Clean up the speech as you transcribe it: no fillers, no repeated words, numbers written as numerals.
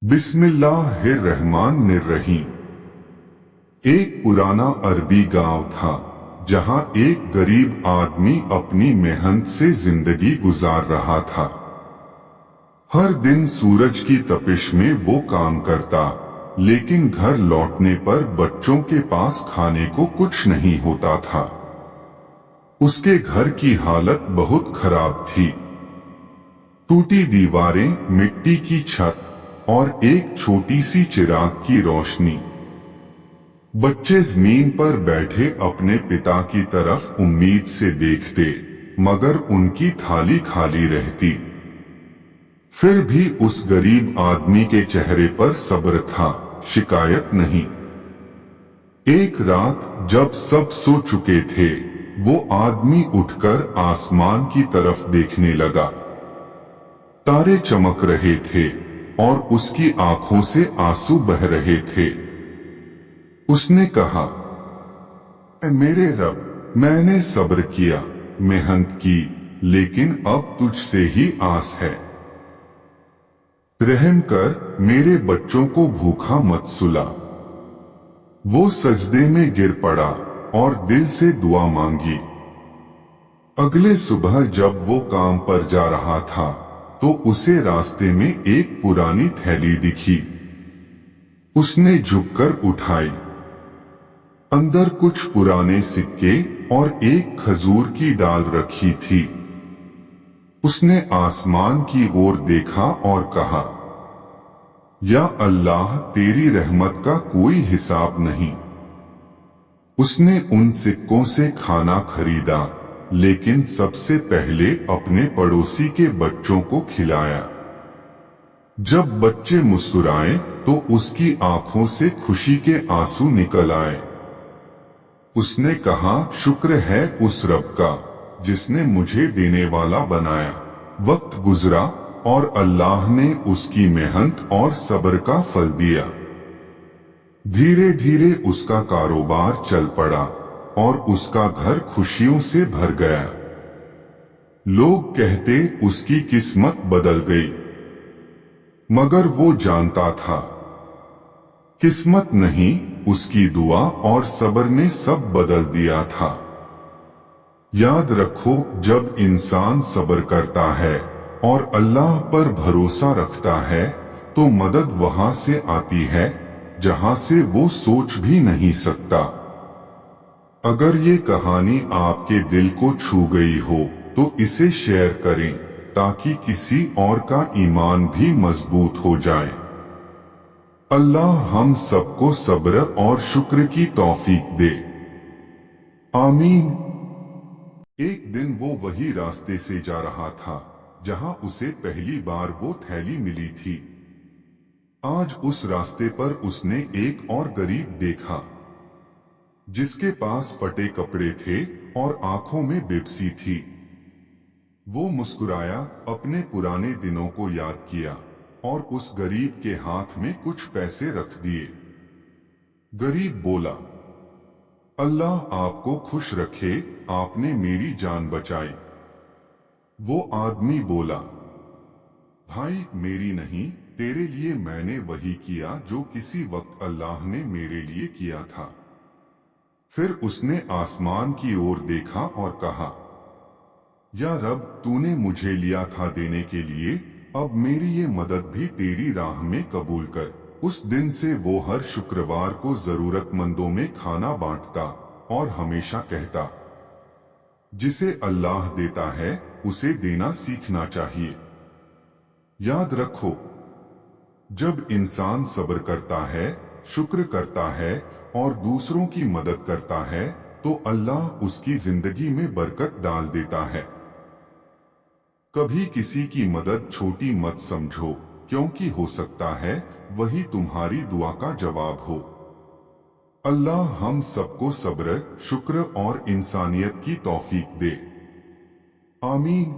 बिस्मिल्लाहिर्रहमानिर्रहीम। एक पुराना अरबी गांव था जहां एक गरीब आदमी अपनी मेहनत से जिंदगी गुजार रहा था। हर दिन सूरज की तपिश में वो काम करता, लेकिन घर लौटने पर बच्चों के पास खाने को कुछ नहीं होता था। उसके घर की हालत बहुत खराब थी। टूटी दीवारें, मिट्टी की छत और एक छोटी सी चिराग की रोशनी। बच्चे जमीन पर बैठे अपने पिता की तरफ उम्मीद से देखते, मगर उनकी थाली खाली रहती। फिर भी उस गरीब आदमी के चेहरे पर सब्र था, शिकायत नहीं। एक रात जब सब सो चुके थे, वो आदमी उठकर आसमान की तरफ देखने लगा। तारे चमक रहे थे और उसकी आंखों से आंसू बह रहे थे। उसने कहा, मेरे रब, मैंने सब्र किया, मेहनत की, लेकिन अब तुझसे ही आस है। रहम कर, मेरे बच्चों को भूखा मत सुला। वो सजदे में गिर पड़ा और दिल से दुआ मांगी। अगले सुबह जब वो काम पर जा रहा था, तो उसे रास्ते में एक पुरानी थैली दिखी। उसने झुककर उठाई। अंदर कुछ पुराने सिक्के और एक खजूर की डाल रखी थी। उसने आसमान की ओर देखा और कहा, या अल्लाह, तेरी रहमत का कोई हिसाब नहीं। उसने उन सिक्कों से खाना खरीदा, लेकिन सबसे पहले अपने पड़ोसी के बच्चों को खिलाया। जब बच्चे मुस्कुराए तो उसकी आंखों से खुशी के आंसू निकल आए। उसने कहा, शुक्र है उस रब का जिसने मुझे देने वाला बनाया। वक्त गुजरा और अल्लाह ने उसकी मेहनत और सब्र का फल दिया। धीरे धीरे उसका कारोबार चल पड़ा और उसका घर खुशियों से भर गया। लोग कहते उसकी किस्मत बदल गई, मगर वो जानता था, किस्मत नहीं, उसकी दुआ और सब्र ने सब बदल दिया था। याद रखो, जब इंसान सब्र करता है और अल्लाह पर भरोसा रखता है, तो मदद वहां से आती है जहां से वो सोच भी नहीं सकता। अगर ये कहानी आपके दिल को छू गई हो तो इसे शेयर करें, ताकि किसी और का ईमान भी मजबूत हो जाए। अल्लाह हम सबको सब्र और शुक्र की तौफीक दे, आमीन। एक दिन वो वही रास्ते से जा रहा था जहां उसे पहली बार वो थैली मिली थी। आज उस रास्ते पर उसने एक और गरीब देखा, जिसके पास फटे कपड़े थे और आंखों में बेबसी थी। वो मुस्कुराया, अपने पुराने दिनों को याद किया और उस गरीब के हाथ में कुछ पैसे रख दिए। गरीब बोला, अल्लाह आपको खुश रखे, आपने मेरी जान बचाई। वो आदमी बोला, भाई, मेरी नहीं, तेरे लिए मैंने वही किया जो किसी वक्त अल्लाह ने मेरे लिए किया था। फिर उसने आसमान की ओर देखा और कहा, या रब, तूने मुझे लिया था देने के लिए, अब मेरी ये मदद भी तेरी राह में कबूल कर। उस दिन से वो हर शुक्रवार को जरूरतमंदों में खाना बांटता और हमेशा कहता, जिसे अल्लाह देता है उसे देना सीखना चाहिए। याद रखो, जब इंसान सब्र करता है, शुक्र करता है और दूसरों की मदद करता है, तो अल्लाह उसकी जिंदगी में बरकत डाल देता है। कभी किसी की मदद छोटी मत समझो, क्योंकि हो सकता है वही तुम्हारी दुआ का जवाब हो। अल्लाह हम सबको सब्र, शुक्र और इंसानियत की तौफीक दे, आमीन।